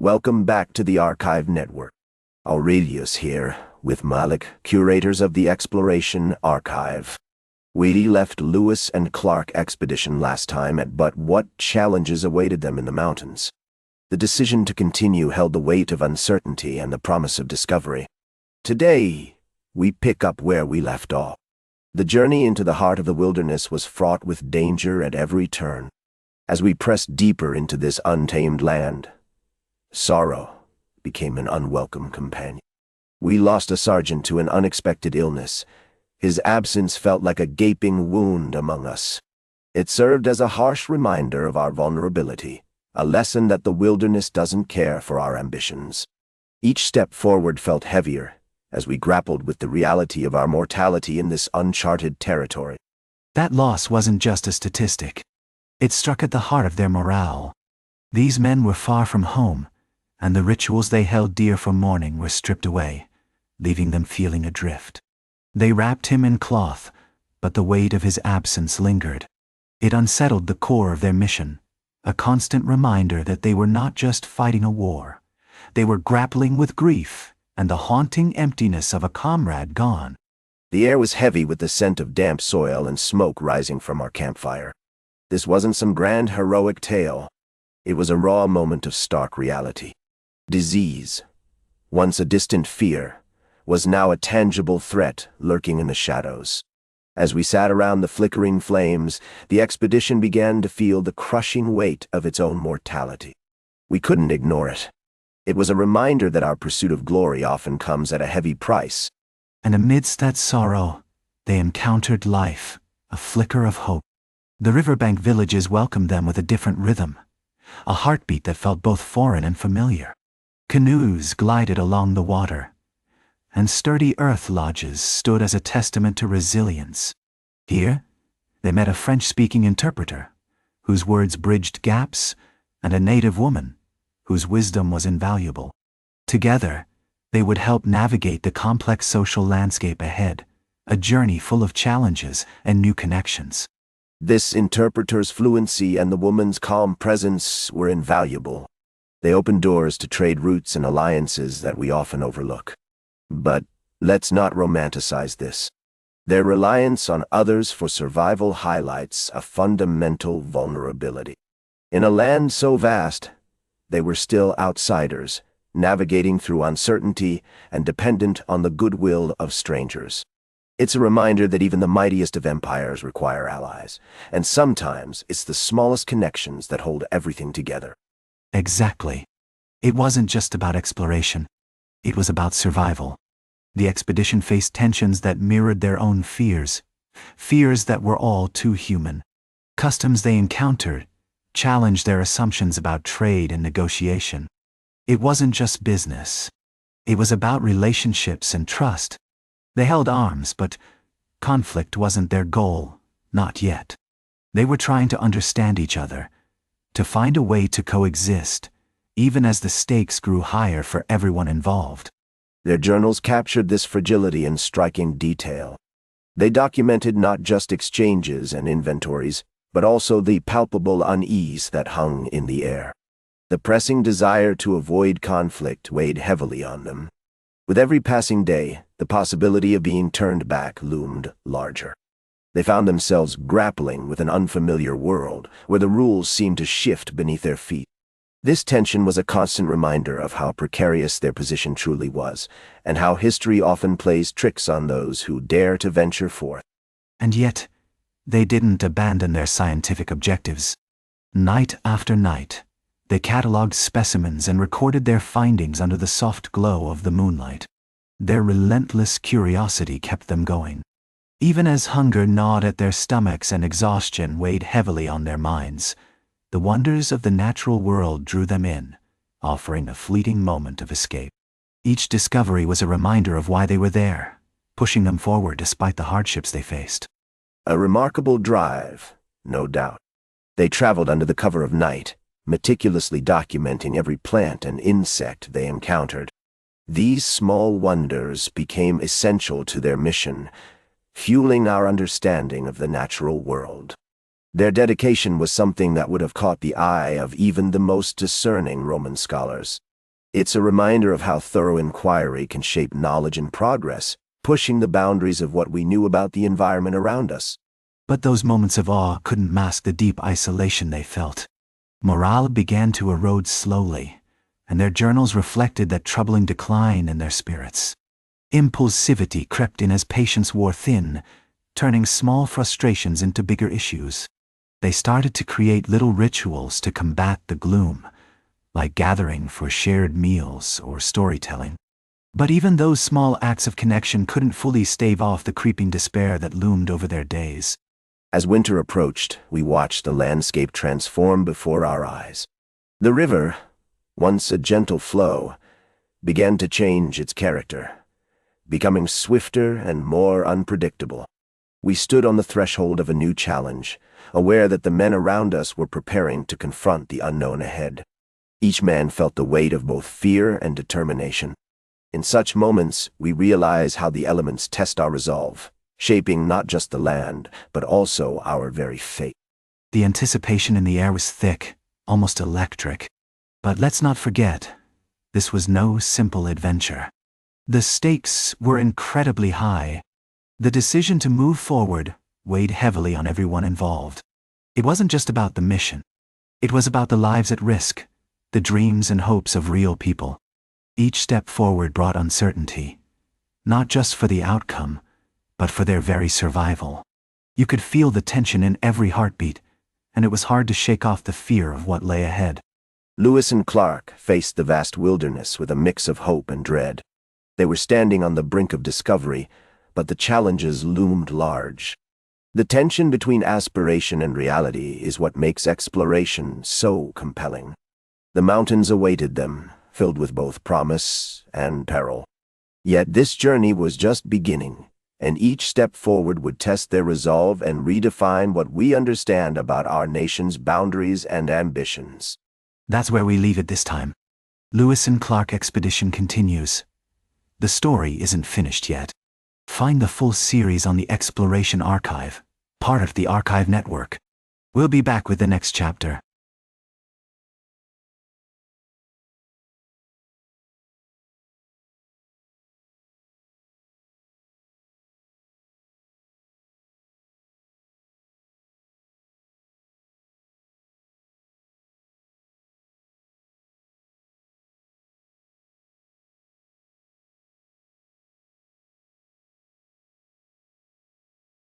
Welcome back to the Archive Network. Aurelius here, with Malik, curators of the Exploration Archive. We left Lewis and Clark expedition last time but what challenges awaited them in the mountains? The decision to continue held the weight of uncertainty and the promise of discovery. Today, we pick up where we left off. The journey into the heart of the wilderness was fraught with danger at every turn. As we pressed deeper into this untamed land, sorrow became an unwelcome companion. We lost a sergeant to an unexpected illness. His absence felt like a gaping wound among us. It served as a harsh reminder of our vulnerability, a lesson that the wilderness doesn't care for our ambitions. Each step forward felt heavier as we grappled with the reality of our mortality in this uncharted territory. That loss wasn't just a statistic. It struck at the heart of their morale. These men were far from home, and the rituals they held dear for mourning were stripped away, leaving them feeling adrift. They wrapped him in cloth, but the weight of his absence lingered. It unsettled the core of their mission, a constant reminder that they were not just fighting a war. They were grappling with grief and the haunting emptiness of a comrade gone. The air was heavy with the scent of damp soil and smoke rising from our campfire. This wasn't some grand heroic tale. It was a raw moment of stark reality. Disease, once a distant fear, was now a tangible threat lurking in the shadows. As we sat around the flickering flames, the expedition began to feel the crushing weight of its own mortality. We couldn't ignore it. It was a reminder that our pursuit of glory often comes at a heavy price. And amidst that sorrow, they encountered life, a flicker of hope. The riverbank villages welcomed them with a different rhythm, a heartbeat that felt both foreign and familiar. Canoes glided along the water, and sturdy earth lodges stood as a testament to resilience. Here, they met a French-speaking interpreter, whose words bridged gaps, and a native woman, whose wisdom was invaluable. Together, they would help navigate the complex social landscape ahead, a journey full of challenges and new connections. This interpreter's fluency and the woman's calm presence were invaluable. They opened doors to trade routes and alliances that we often overlook. But let's not romanticize this. Their reliance on others for survival highlights a fundamental vulnerability. In a land so vast, they were still outsiders, navigating through uncertainty and dependent on the goodwill of strangers. It's a reminder that even the mightiest of empires require allies, and sometimes it's the smallest connections that hold everything together. Exactly. It wasn't just about exploration. It was about survival. The expedition faced tensions that mirrored their own fears that were all too human. Customs they encountered challenged their assumptions about trade and negotiation. It wasn't just business. It was about relationships and trust. They held arms, but conflict wasn't their goal, not yet. They were trying to understand each other, to find a way to coexist, even as the stakes grew higher for everyone involved. Their journals captured this fragility in striking detail. They documented not just exchanges and inventories, but also the palpable unease that hung in the air. The pressing desire to avoid conflict weighed heavily on them. With every passing day, the possibility of being turned back loomed larger. They found themselves grappling with an unfamiliar world, where the rules seemed to shift beneath their feet. This tension was a constant reminder of how precarious their position truly was, and how history often plays tricks on those who dare to venture forth. And yet, they didn't abandon their scientific objectives. Night after night, they cataloged specimens and recorded their findings under the soft glow of the moonlight. Their relentless curiosity kept them going. Even as hunger gnawed at their stomachs and exhaustion weighed heavily on their minds, the wonders of the natural world drew them in, offering a fleeting moment of escape. Each discovery was a reminder of why they were there, pushing them forward despite the hardships they faced. A remarkable drive, no doubt. They traveled under the cover of night, meticulously documenting every plant and insect they encountered. These small wonders became essential to their mission, fueling our understanding of the natural world. Their dedication was something that would have caught the eye of even the most discerning Roman scholars. It's a reminder of how thorough inquiry can shape knowledge and progress, pushing the boundaries of what we knew about the environment around us. But those moments of awe couldn't mask the deep isolation they felt. Morale began to erode slowly, and their journals reflected that troubling decline in their spirits. Impulsivity crept in as patience wore thin, turning small frustrations into bigger issues. They started to create little rituals to combat the gloom, like gathering for shared meals or storytelling. But even those small acts of connection couldn't fully stave off the creeping despair that loomed over their days. As winter approached, we watched the landscape transform before our eyes. The river, once a gentle flow, began to change its character, becoming swifter and more unpredictable. We stood on the threshold of a new challenge, aware that the men around us were preparing to confront the unknown ahead. Each man felt the weight of both fear and determination. In such moments, we realize how the elements test our resolve, shaping not just the land, but also our very fate. The anticipation in the air was thick, almost electric. But let's not forget, this was no simple adventure. The stakes were incredibly high. The decision to move forward weighed heavily on everyone involved. It wasn't just about the mission. It was about the lives at risk, the dreams and hopes of real people. Each step forward brought uncertainty, not just for the outcome, but for their very survival. You could feel the tension in every heartbeat, and it was hard to shake off the fear of what lay ahead. Lewis and Clark faced the vast wilderness with a mix of hope and dread. They were standing on the brink of discovery, but the challenges loomed large. The tension between aspiration and reality is what makes exploration so compelling. The mountains awaited them, filled with both promise and peril. Yet this journey was just beginning, and each step forward would test their resolve and redefine what we understand about our nation's boundaries and ambitions. That's where we leave it this time. Lewis and Clark expedition continues. The story isn't finished yet. Find the full series on the Exploration Archive, part of the Archive Network. We'll be back with the next chapter.